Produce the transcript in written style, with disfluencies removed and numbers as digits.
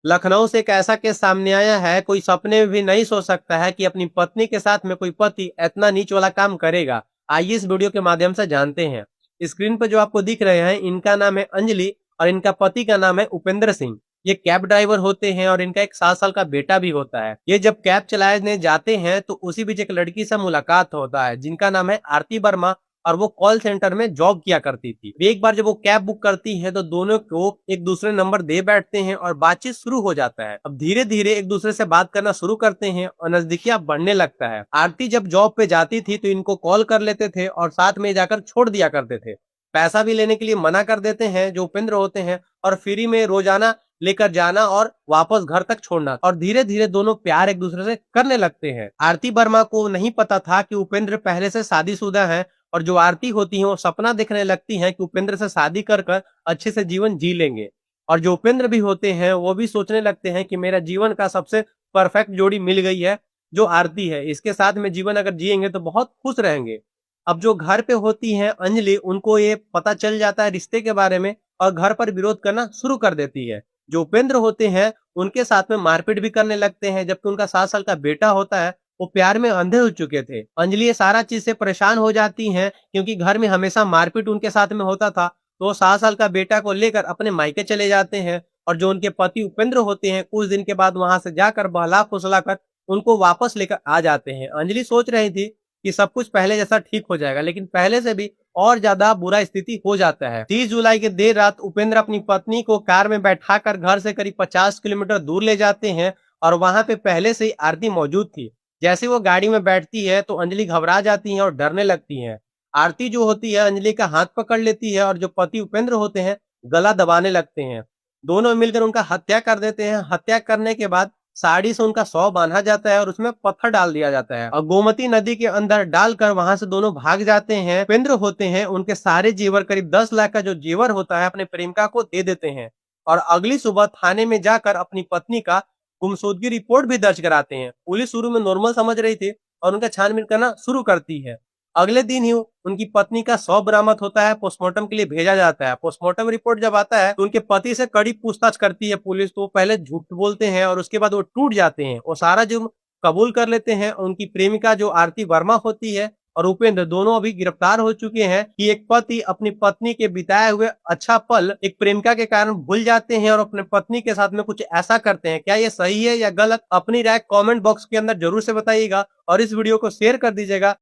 लखनऊ से एक ऐसा केस सामने आया है, कोई सपने में भी नहीं सोच सकता है कि अपनी पत्नी के साथ में कोई पति इतना नीच वाला काम करेगा। आइए इस वीडियो के माध्यम से जानते हैं। स्क्रीन पर जो आपको दिख रहे हैं, इनका नाम है अंजलि और इनका पति का नाम है उपेंद्र सिंह। ये कैब ड्राइवर होते हैं और इनका एक 7 साल का बेटा भी होता है। ये जब कैब चलाने जाते हैं तो उसी बीच एक लड़की से मुलाकात होता है जिनका नाम है आरती वर्मा और वो कॉल सेंटर में जॉब किया करती थी। एक बार जब वो कैब बुक करती है तो दोनों को एक दूसरे नंबर दे बैठते हैं और बातचीत शुरू हो जाता है। अब धीरे धीरे एक दूसरे से बात करना शुरू करते हैं और नजदीकियां बढ़ने लगता है। आरती जब जॉब पे जाती थी तो इनको कॉल कर लेते थे और साथ में जाकर छोड़ दिया करते थे। पैसा भी लेने के लिए मना कर देते हैं जो उपेंद्र होते हैं, और फ्री में रोजाना लेकर जाना और वापस घर तक छोड़ना, और धीरे धीरे दोनों प्यार एक दूसरे से करने लगते हैं। आरती वर्मा को नहीं पता था कि उपेंद्र पहले से शादीशुदा है, और जो आरती होती है वो सपना देखने लगती है कि उपेंद्र से शादी कर कर अच्छे से जीवन जी लेंगे। और जो उपेंद्र भी होते हैं वो भी सोचने लगते हैं कि मेरा जीवन का सबसे परफेक्ट जोड़ी मिल गई है, जो आरती है। इसके साथ में जीवन अगर जिएंगे तो बहुत खुश रहेंगे। अब जो घर पे होती है अंजलि, उनको ये पता चल जाता है रिश्ते के बारे में और घर पर विरोध करना शुरू कर देती है। जो उपेंद्र होते हैं उनके साथ में मारपीट भी करने लगते हैं, जबकि उनका 7 साल का बेटा होता है वो प्यार में अंधे हो चुके थे। अंजलि ये सारा चीज से परेशान हो जाती हैं क्योंकि घर में हमेशा मारपीट उनके साथ में होता था। तो वो 7 साल का बेटा को लेकर अपने मायके चले जाते हैं, और जो उनके पति उपेंद्र होते हैं कुछ दिन के बाद वहां से जाकर बहला फुसला कर उनको वापस लेकर आ जाते हैं। अंजलि सोच रही थी कि सब कुछ पहले जैसा ठीक हो जाएगा, लेकिन पहले से भी और ज्यादा बुरा स्थिति हो जाता है। 30 जुलाई के देर रात उपेंद्र अपनी पत्नी को कार में बैठाकर घर से करीब 50 किलोमीटर दूर ले जाते हैं, और वहां पे पहले से ही आरती मौजूद थी। जैसे वो गाड़ी में बैठती है तो अंजलि घबरा जाती है और डरने लगती है। आरती जो होती है अंजलि का हाथ पकड़ लेती है और जो पति उपेंद्र होते हैं गला दबाने लगते हैं। दोनों मिलकर उनका हत्या कर देते हैं। हत्या करने के बाद साड़ी से उनका शव बांधा जाता है और उसमें पत्थर डाल दिया जाता है और गोमती नदी के अंदर डालकर वहां से दोनों भाग जाते हैं। उपेंद्र होते हैं उनके सारे जेवर, करीब 10 लाख का जो जेवर होता है, अपने प्रेमिका को दे देते हैं और अगली सुबह थाने में जाकर अपनी पत्नी का गुमशुदगी रिपोर्ट भी दर्ज कराते हैं। पुलिस शुरू में नॉर्मल समझ रही थी और उनका छानबीन करना शुरू करती है। अगले दिन ही उनकी पत्नी का शव बरामद होता है, पोस्टमार्टम के लिए भेजा जाता है। पोस्टमार्टम रिपोर्ट जब आता है तो उनके पति से कड़ी पूछताछ करती है पुलिस। तो पहले झूठ बोलते हैं और उसके बाद वो टूट जाते हैं, वो सारा जुर्म कबूल कर लेते हैं। उनकी प्रेमिका जो आरती वर्मा होती है और उपेंद्र दोनों अभी गिरफ्तार हो चुके हैं कि एक पति अपनी पत्नी के बिताए हुए अच्छा पल एक प्रेमिका के कारण भूल जाते हैं और अपने पत्नी के साथ में कुछ ऐसा करते हैं। क्या ये सही है या गलत? अपनी राय कमेंट बॉक्स के अंदर जरूर से बताइएगा और इस वीडियो को शेयर कर दीजिएगा